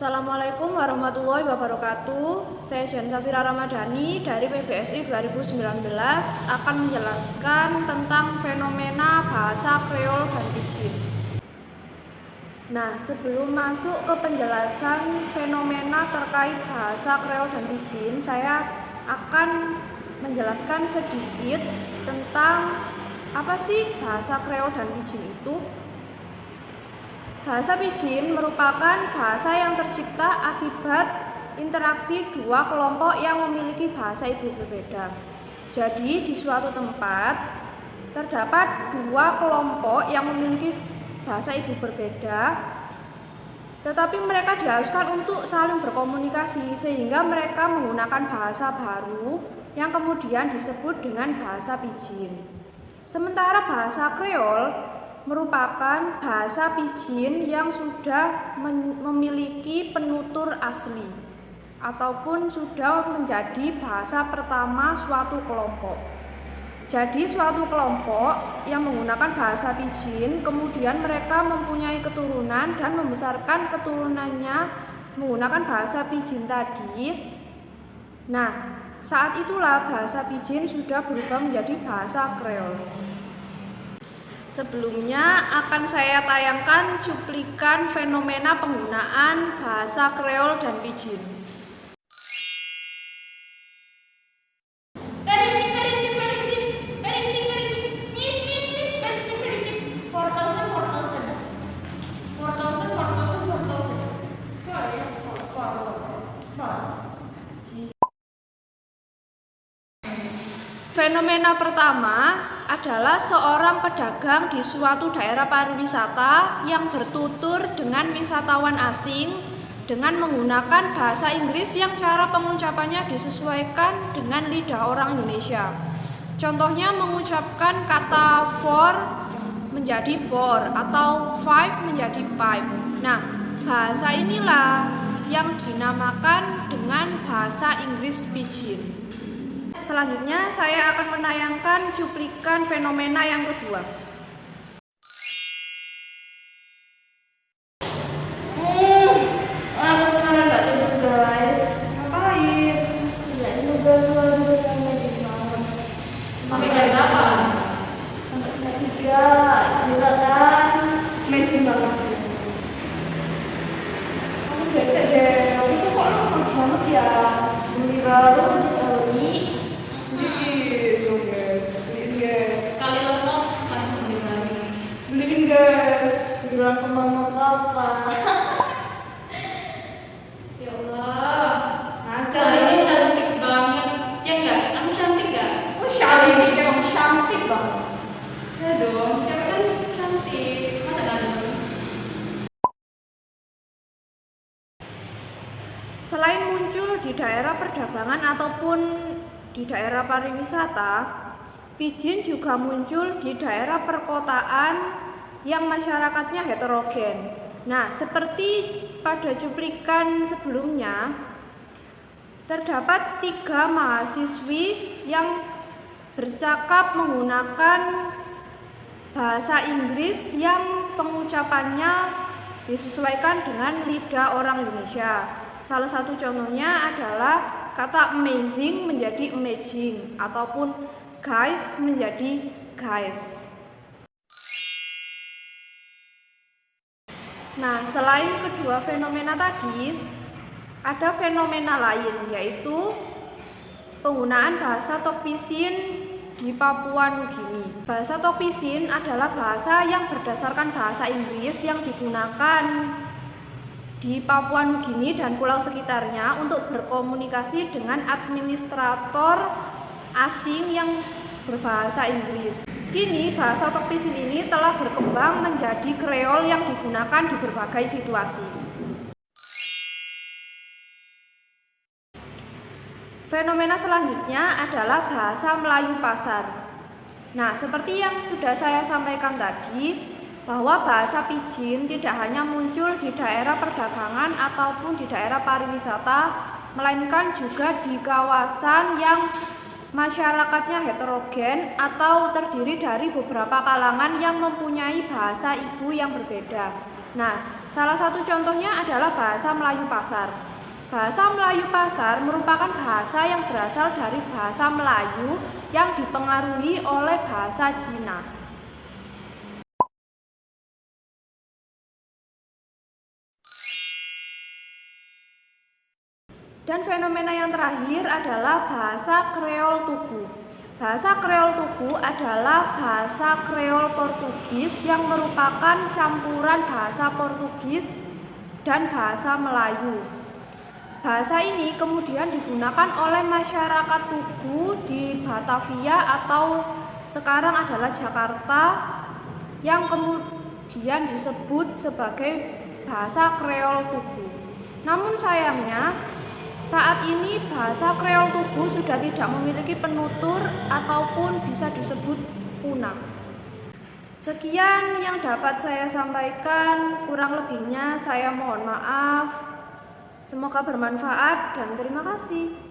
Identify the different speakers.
Speaker 1: Assalamualaikum warahmatullahi wabarakatuh. Saya Jan Safira Ramadhani dari PBSI 2019 akan menjelaskan tentang fenomena bahasa Kreol dan Pidgin. Nah, sebelum masuk ke penjelasan fenomena terkait bahasa Kreol dan Pidgin, saya akan menjelaskan sedikit tentang apa sih bahasa Kreol dan Pidgin itu. Bahasa Pidgin merupakan bahasa yang tercipta akibat interaksi dua kelompok yang memiliki bahasa ibu berbeda. Jadi di suatu tempat terdapat dua kelompok yang memiliki bahasa ibu berbeda, tetapi mereka diharuskan untuk saling berkomunikasi sehingga mereka menggunakan bahasa baru yang kemudian disebut dengan bahasa Pidgin. Sementara bahasa Kreol merupakan bahasa Pidgin yang sudah memiliki penutur asli ataupun sudah menjadi bahasa pertama suatu kelompok. Jadi suatu kelompok yang menggunakan bahasa Pidgin kemudian mereka mempunyai keturunan dan membesarkan keturunannya menggunakan bahasa Pidgin tadi. Nah, saat itulah bahasa Pidgin sudah berubah menjadi bahasa Kreol. Sebelumnya akan saya tayangkan cuplikan fenomena penggunaan bahasa Kreol dan Pidgin. Fenomena pertama adalah seorang pedagang di suatu daerah pariwisata yang bertutur dengan wisatawan asing dengan menggunakan bahasa Inggris yang cara pengucapannya disesuaikan dengan lidah orang Indonesia. Contohnya mengucapkan kata for menjadi bor atau five menjadi pipe. Nah, bahasa inilah yang dinamakan dengan bahasa Inggris Pidgin. Selanjutnya saya akan menayangkan cuplikan fenomena yang kedua. Guys, ngapain? Kerjain tugas sama di mana? Sampai jam berapa? Sampai setengah 3. Gila kan? Magic banget sih. Kamu bete deh. Aku tuh kok lama banget ya? Beli baru beli. Sekali lompat langsung beli lagi. Beliin guys, bilang ke mama papa. Ya Allah, Naca ini cantik banget. Ya enggak? Kamu cantik enggak? Oh cantik, emang cantik banget. Ya dong, cewek kan cantik. Masa ganteng? Selain muncul di daerah perdagangan ataupun di daerah pariwisata, Pidgin juga muncul di daerah perkotaan yang masyarakatnya heterogen. Nah, seperti pada cuplikan sebelumnya, terdapat 3 mahasiswi yang bercakap menggunakan bahasa Inggris yang pengucapannya disesuaikan dengan lidah orang Indonesia. Salah satu contohnya adalah kata amazing menjadi amazing ataupun guys menjadi guys. Nah, selain kedua fenomena tadi, ada fenomena lain yaitu penggunaan bahasa Tok Pisin di Papua Nugini. Bahasa Tok Pisin adalah bahasa yang berdasarkan bahasa Inggris yang digunakan di Papua Nugini dan pulau sekitarnya untuk berkomunikasi dengan administrator asing yang berbahasa Inggris. Kini bahasa Tok Pisin ini telah berkembang menjadi Kreol yang digunakan di berbagai situasi. Fenomena selanjutnya adalah bahasa Melayu pasar. Nah, seperti yang sudah saya sampaikan tadi, bahwa bahasa Pidgin tidak hanya muncul di daerah perdagangan ataupun di daerah pariwisata, melainkan juga di kawasan yang masyarakatnya heterogen atau terdiri dari beberapa kalangan yang mempunyai bahasa ibu yang berbeda. Nah, salah satu contohnya adalah bahasa Melayu Pasar. Bahasa Melayu Pasar merupakan bahasa yang berasal dari bahasa Melayu yang dipengaruhi oleh bahasa Cina. Dan fenomena yang terakhir adalah bahasa Kreol Tugu. Bahasa Kreol Tugu adalah bahasa Kreol Portugis yang merupakan campuran bahasa Portugis dan bahasa Melayu. Bahasa ini kemudian digunakan oleh masyarakat Tugu di Batavia atau sekarang adalah Jakarta yang kemudian disebut sebagai bahasa Kreol Tugu. Namun sayangnya saat ini bahasa Kreol Tugu sudah tidak memiliki penutur ataupun bisa disebut punah. Sekian yang dapat saya sampaikan, kurang lebihnya saya mohon maaf. Semoga bermanfaat dan terima kasih.